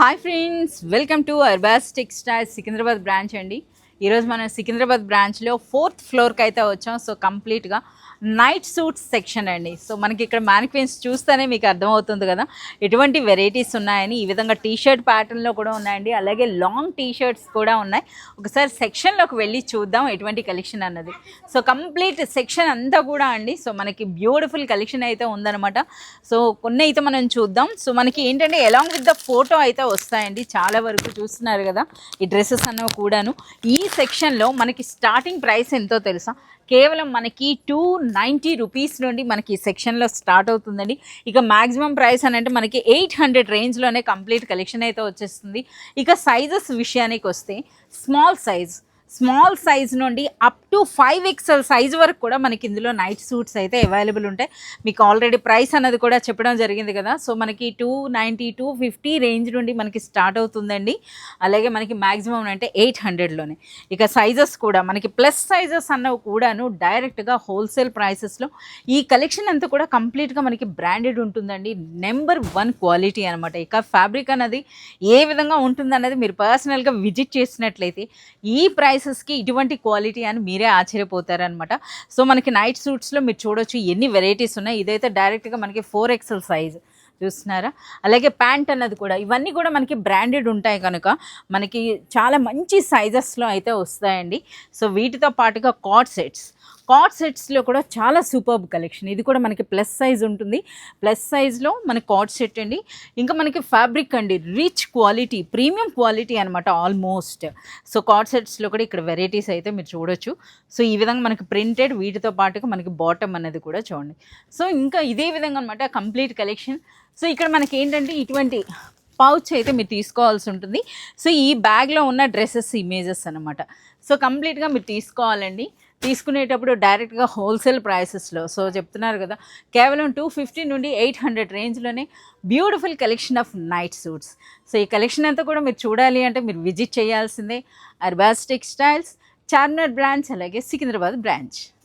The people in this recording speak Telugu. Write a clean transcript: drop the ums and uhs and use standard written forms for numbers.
Hi friends, welcome to Arbaz textiles Secunderabad branch అండి. ఈరోజు మనం సికింద్రాబాద్ బ్రాంచ్లో 4th ఫ్లోర్కి అయితే వచ్చాం. సో కంప్లీట్గా నైట్ సూట్స్ సెక్షన్ అండి. సో మనకి ఇక్కడ మ్యానిక్విన్స్ చూస్తేనే మీకు అర్థమవుతుంది కదా ఎటువంటి వెరైటీస్ ఉన్నాయని. ఈ విధంగా టీషర్ట్ ప్యాటర్న్లో కూడా ఉన్నాయండి, అలాగే లాంగ్ టీషర్ట్స్ కూడా ఉన్నాయి. ఒకసారి సెక్షన్లోకి వెళ్ళి చూద్దాం ఎటువంటి కలెక్షన్ అన్నది. సో కంప్లీట్ సెక్షన్ అంతా కూడా అండి, సో మనకి బ్యూటిఫుల్ కలెక్షన్ అయితే ఉందన్నమాట. సో కొన్ని అయితే మనం చూద్దాం. సో మనకి ఏంటంటే అలాంగ్ విత్ ద ఫోటో అయితే వస్తాయండి. చాలా వరకు చూస్తున్నారు కదా ఈ డ్రెస్సెస్ అన్నవి కూడాను. ఈ సెక్షన్లో మనకి స్టార్టింగ్ ప్రైస్ ఎంతో తెలుసా? కేవలం మనకి 290 రూపీస్ నుండి మనకి ఈ సెక్షన్లో స్టార్ట్ అవుతుందండి. ఇక మ్యాక్సిమం ప్రైస్ అని అంటే మనకి 800 రేంజ్లోనే కంప్లీట్ కలెక్షన్ అయితే వచ్చేస్తుంది. ఇక సైజెస్ విషయానికి వస్తే స్మాల్ సైజ్ నుండి అప్ టు 5XL సైజ్ వరకు కూడా మనకి ఇందులో నైట్ సూట్స్ అయితే అవైలబుల్ ఉంటాయి. మీకు ఆల్రెడీ ప్రైస్ అన్నది కూడా చెప్పడం జరిగింది కదా. సో మనకి 290 250 రేంజ్ నుండి మనకి స్టార్ట్ అవుతుందండి. అలాగే మనకి మ్యాక్సిమం అంటే 800లోనే. ఇక సైజెస్ కూడా మనకి ప్లస్ సైజెస్ అన్నవి కూడాను డైరెక్ట్గా హోల్సేల్ ప్రైసెస్లో ఈ కలెక్షన్ అంతా కూడా కంప్లీట్గా మనకి బ్రాండెడ్ ఉంటుందండి. నెంబర్ 1 క్వాలిటీ అనమాట. ఇక ఫ్యాబ్రిక్ అన్నది ఏ విధంగా ఉంటుందన్నది మీరు పర్సనల్గా విజిట్ చేసినట్లయితే ఈ ప్రైసెస్కి ఇటువంటి క్వాలిటీ అని మీరే ఆశ్చర్యపోతారనమాట. సో మనకి నైట్ సూట్స్లో మీరు చూడొచ్చు ఎన్ని వెరైటీస్ ఉన్నాయి. ఇదైతే డైరెక్ట్గా మనకి 4XL సైజ్ చూస్తున్నారా. అలాగే ప్యాంట్ అన్నది కూడా ఇవన్నీ కూడా మనకి బ్రాండెడ్ ఉంటాయి కనుక మనకి చాలా మంచి సైజెస్లో అయితే వస్తాయండి. సో వీటితో పాటుగా కార్డ్ సెట్స్లో కూడా చాలా సూపర్బ్ కలెక్షన్. ఇది కూడా మనకి ప్లస్ సైజ్ ఉంటుంది. ప్లస్ సైజ్లో మనకి కార్డ్ సెట్ అండి. ఇంకా మనకి ఫ్యాబ్రిక్ అండి రిచ్ క్వాలిటీ, ప్రీమియం క్వాలిటీ అనమాట ఆల్మోస్ట్. సో కార్డ్ సెట్స్లో కూడా ఇక్కడ వెరైటీస్ అయితే మీరు చూడొచ్చు. సో ఈ విధంగా మనకి ప్రింటెడ్, వీటితో పాటుగా మనకి బాటమ్ అనేది కూడా చూడండి. సో ఇంకా ఇదే విధంగా అనమాట కంప్లీట్ కలెక్షన్. సో ఇక్కడ మనకి ఏంటంటే ఇటువంటి పౌచ్ అయితే మీరు తీసుకోవాల్సి ఉంటుంది. సో ఈ బ్యాగ్లో ఉన్న డ్రెస్సెస్ ఇమేజెస్ అనమాట. సో కంప్లీట్గా మీరు తీసుకోవాలండి. తీసుకునేటప్పుడు డైరెక్ట్గా హోల్సేల్ ప్రైసెస్లో సో చెప్తున్నారు కదా, కేవలం 250 నుండి 800 రేంజ్లోనే beautiful collection of night suits. So ఈ కలెక్షన్ అంతా కూడా మీరు చూడాలి అంటే మీరు విజిట్ చేయాల్సిందే అర్బాస్ టెక్స్టైల్స్ చార్మినార్ బ్రాంచ్, అలాగే సికింద్రాబాద్ బ్రాంచ్.